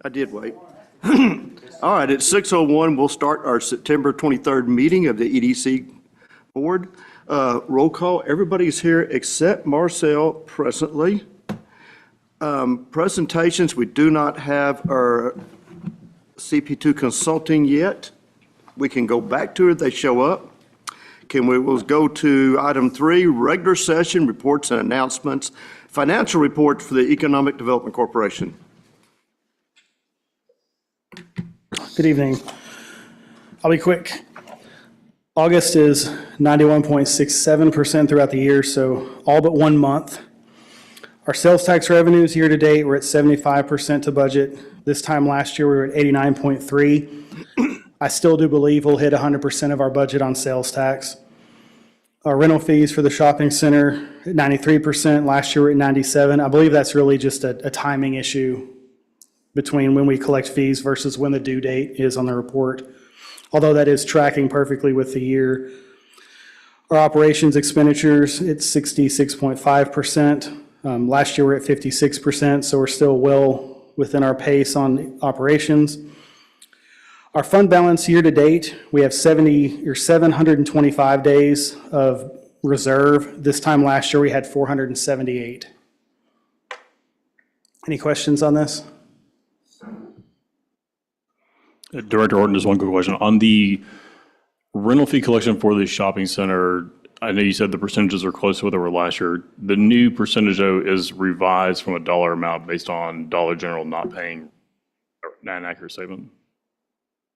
I did wait. All right, at 6:01, we'll start our September 23rd meeting of the EDC Board. Roll call, everybody's here except Marcel presently. Presentations, we do not have our CP2 consulting yet. We can go back to it, they show up. We'll go to item 3, regular session reports and announcements, financial report for the Economic Development Corporation. Good evening. I'll be quick. August is 91.67% throughout the year, so all but 1 month. Our sales tax revenues year to date were at 75% to budget. This time last year we were at 89.3. I still do believe we'll hit 100% of our budget on sales tax. Our rental fees for the shopping center at 93%. Last year we were at 97%. I believe that's really just a timing issue between when we collect fees versus when the due date is on the report, although that is tracking perfectly with the year. Our operations expenditures, it's 66.5%. Last year we're at 56%, so we're still well within our pace on operations. Our fund balance year to date, we have 725 days of reserve. This time last year we had 478. Any questions on this? Director Horton, just one quick question. On the rental fee collection for the shopping center, I know you said the percentages are close to what they were last year. The new percentage, though, is revised from a dollar amount based on Dollar General not paying, not an accurate statement?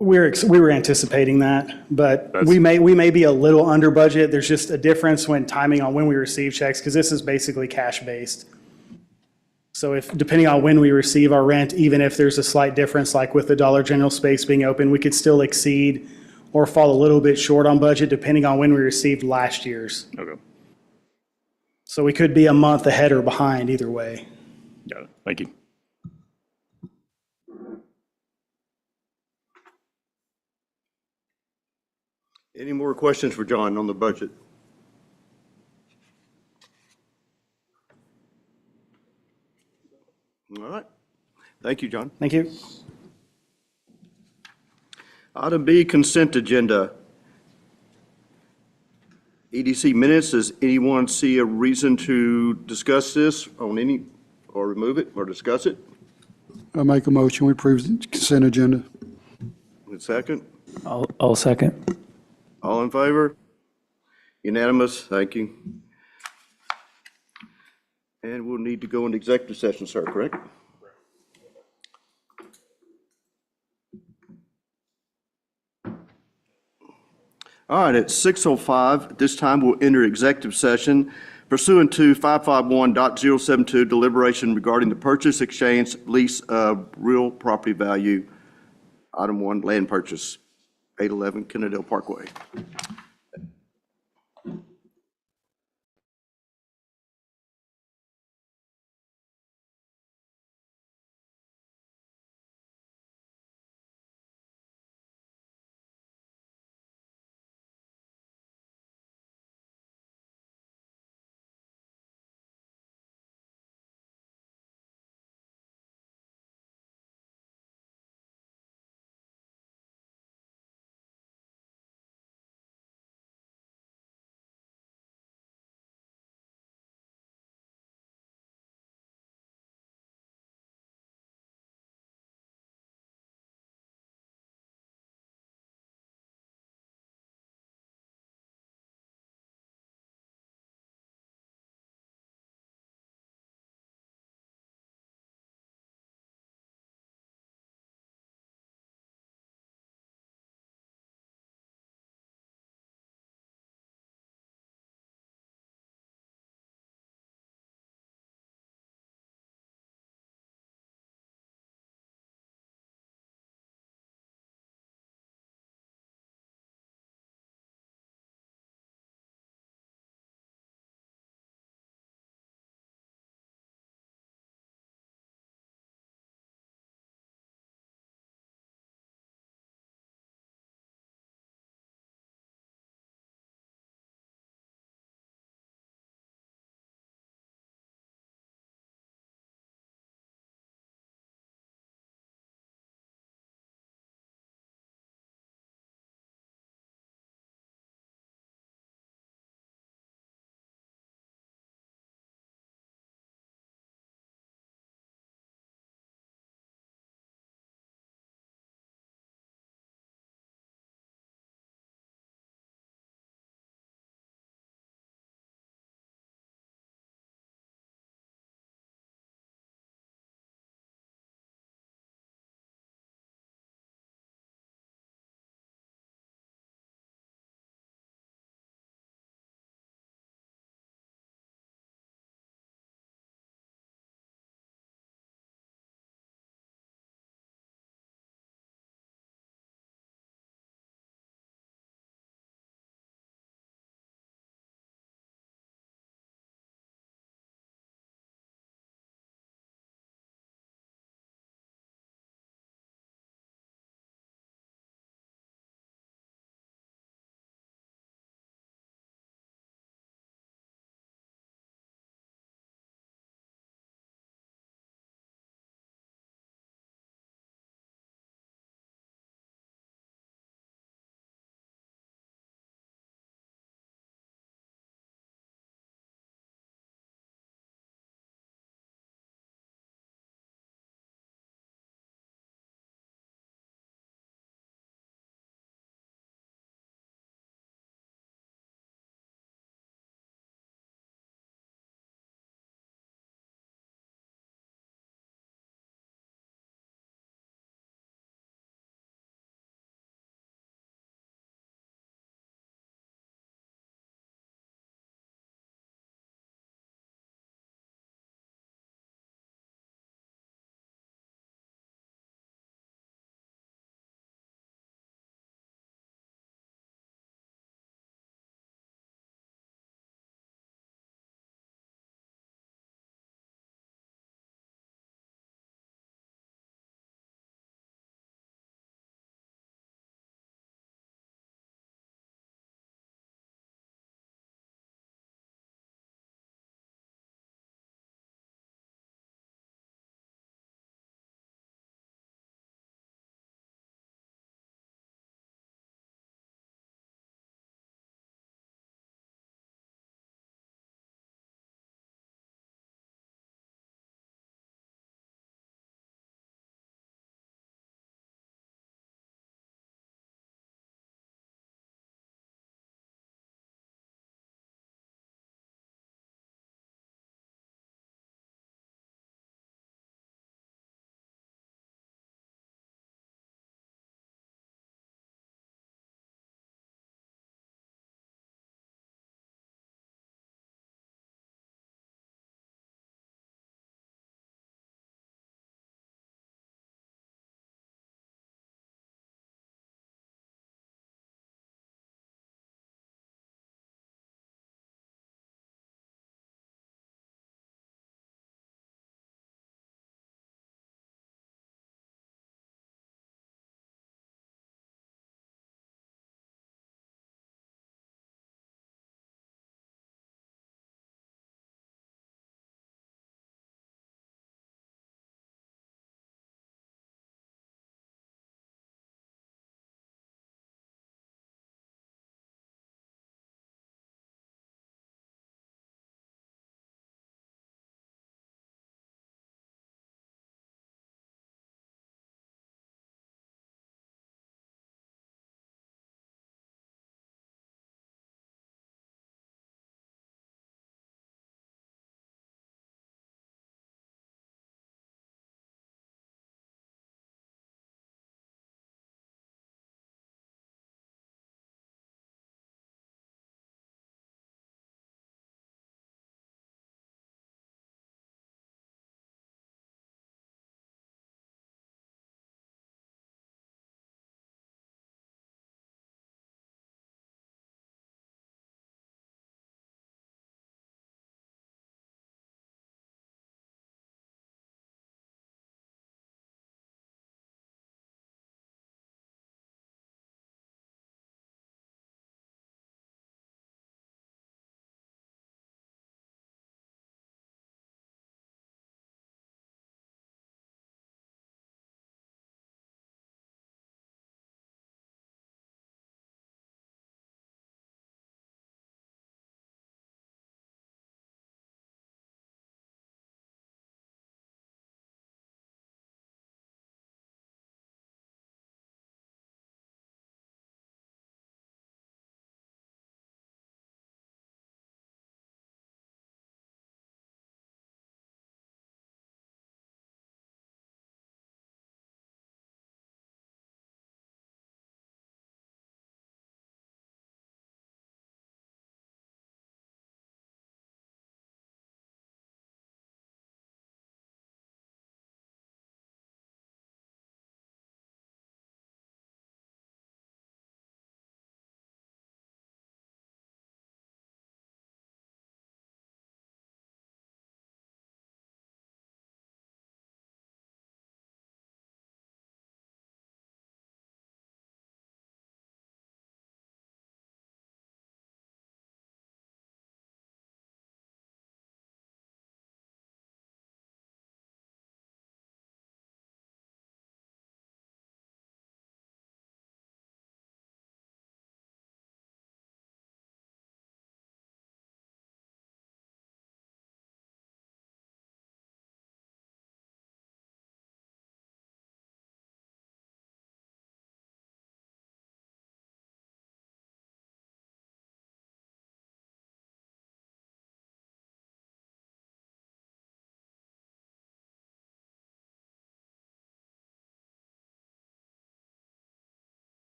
We were anticipating that, but we may be a little under budget. There's just a difference when timing on when we receive checks, because this is basically cash-based. So depending on when we receive our rent, even if there's a slight difference, like with the Dollar General space being open, we could still exceed or fall a little bit short on budget depending on when we received last year's. Okay. So we could be a month ahead or behind either way. Got it. Thank you. Any more questions for John on the budget? All right. Thank you, John. Thank you. Item B, consent agenda. EDC minutes, does anyone see a reason to discuss this on any, or remove it, or discuss it? I make a motion, we approve the consent agenda. A second? I'll second. All in favor? Unanimous, thank you. And we'll need to go into executive session, sir, correct? All right, at 6:05, at this time, we'll enter executive session pursuant to 551.072, deliberation regarding the purchase, exchange, lease of real property value. Item 1, land purchase, 811 Kennedale Parkway.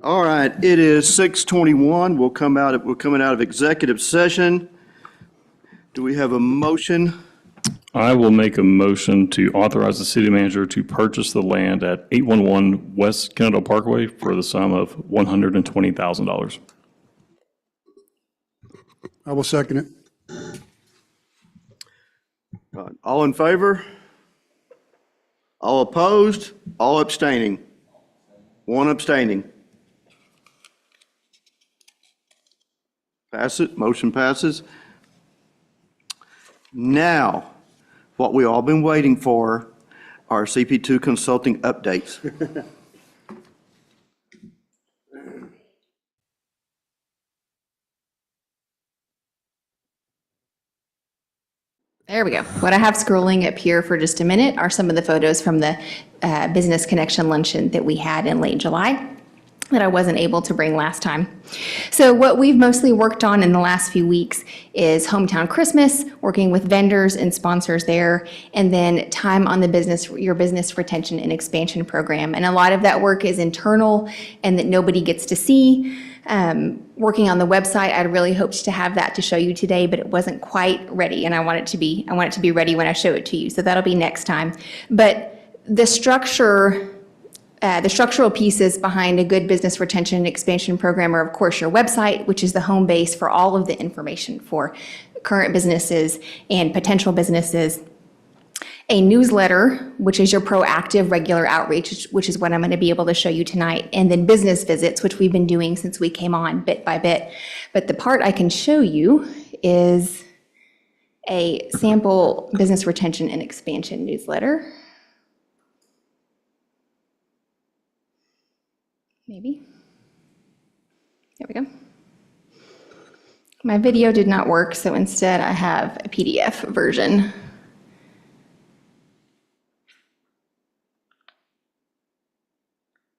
All right, it is 6:21. We're coming out of executive session. Do we have a motion? I will make a motion to authorize the city manager to purchase the land at 811 West Kennedale Parkway for the sum of $120,000. I will second it. All in favor? All opposed? All abstaining? One abstaining. Pass it, motion passes. Now, what we all been waiting for are CP2 consulting updates. There we go. What I have scrolling up here for just a minute are some of the photos from the Business Connection Luncheon that we had in late July that I wasn't able to bring last time. So what we've mostly worked on in the last few weeks is Hometown Christmas, working with vendors and sponsors there, and then time on the your business retention and expansion program. And a lot of that work is internal and that nobody gets to see. Working on the website, I'd really hoped to have that to show you today, but it wasn't quite ready, and I want it to be ready when I show it to you. So that'll be next time. But the structural pieces behind a good business retention and expansion program are, of course, your website, which is the home base for all of the information for current businesses and potential businesses. A newsletter, which is your proactive regular outreach, which is what I'm going to be able to show you tonight, and then business visits, which we've been doing since we came on bit by bit. But the part I can show you is a sample business retention and expansion newsletter. Maybe. There we go. My video did not work, so instead I have a PDF version.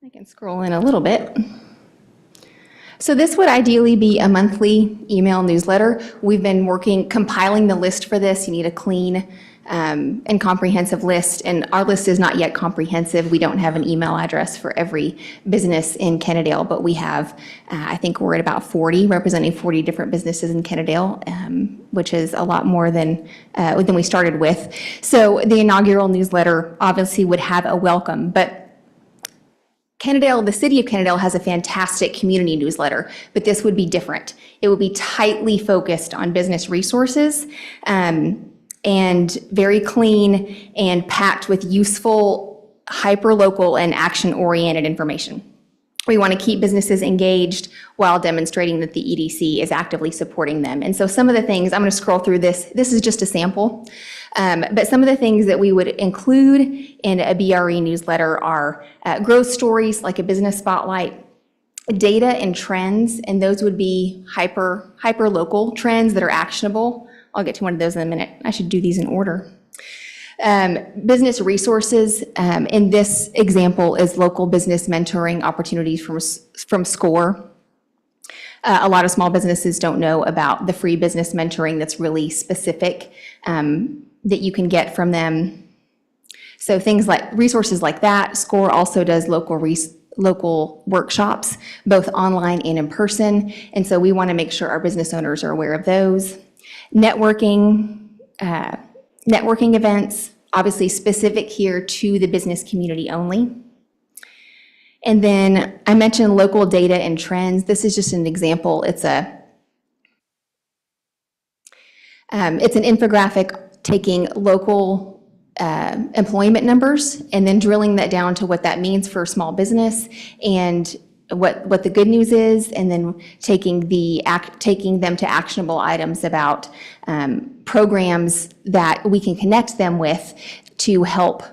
I can scroll in a little bit. So this would ideally be a monthly email newsletter. We've been compiling the list for this. You need a clean and comprehensive list, and our list is not yet comprehensive. We don't have an email address for every business in Kennedale, but we have, I think we're at about 40, representing 40 different businesses in Kennedale, which is a lot more than we started with. So the inaugural newsletter obviously would have a welcome, but Kennedale, the city of Kennedale has a fantastic community newsletter, but this would be different. It would be tightly focused on business resources and very clean and packed with useful, hyper-local and action-oriented information. We want to keep businesses engaged while demonstrating that the EDC is actively supporting them. And so some of the things, I'm going to scroll through this. This is just a sample. But some of the things that we would include in a BRE newsletter are growth stories, like a business spotlight, data and trends, and those would be hyper-local trends that are actionable. I'll get to one of those in a minute. I should do these in order. Business resources, in this example, is local business mentoring opportunities from SCORE. A lot of small businesses don't know about the free business mentoring that's really specific that you can get from them. So things like resources like that. SCORE also does local workshops, both online and in person. And so we want to make sure our business owners are aware of those. Networking events, obviously specific here to the business community only. And then I mentioned local data and trends. This is just an example. It's an infographic taking local employment numbers and then drilling that down to what that means for small business and what the good news is, and then taking them to actionable items about programs that we can connect them with to help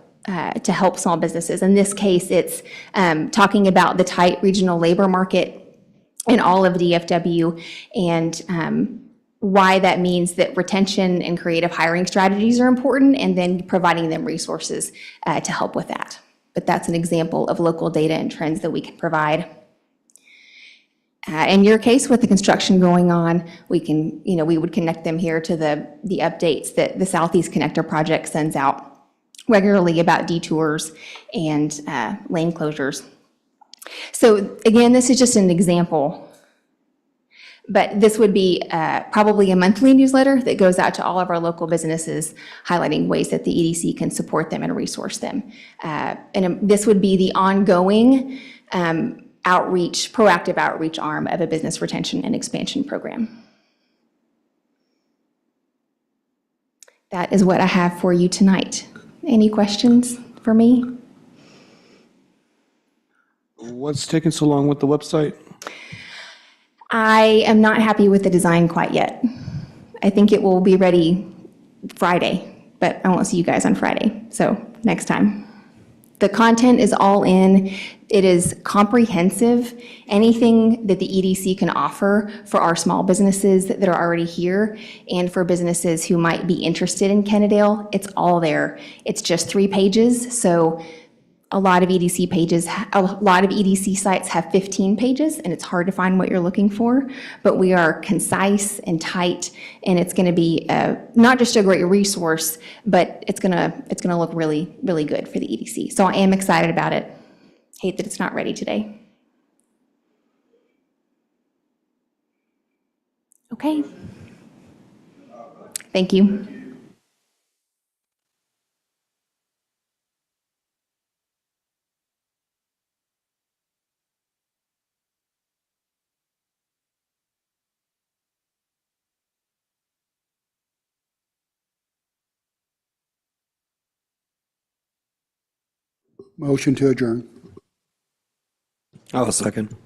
small businesses. In this case, it's talking about the tight regional labor market in all of DFW and why that means that retention and creative hiring strategies are important, and then providing them resources to help with that. But that's an example of local data and trends that we can provide. In your case, with the construction going on, we would connect them here to the updates that the Southeast Connector Project sends out regularly about detours and lane closures. So again, this is just an example, but this would be probably a monthly newsletter that goes out to all of our local businesses, highlighting ways that the EDC can support them and resource them. This would be the ongoing outreach, proactive outreach arm of a business retention and expansion program. That is what I have for you tonight. Any questions for me? What's taking so long with the website? I am not happy with the design quite yet. I think it will be ready Friday, but I won't see you guys on Friday, so next time. The content is all in. It is comprehensive. Anything that the EDC can offer for our small businesses that are already here and for businesses who might be interested in Kennedale, it's all there. It's just 3 pages, so a lot of EDC sites have 15 pages, and it's hard to find what you're looking for, but we are concise and tight, and it's going to be not just a great resource, but it's going to look really, really good for the EDC. So I am excited about it. Hate that it's not ready today. Okay. Thank you. Motion to adjourn. I'll second.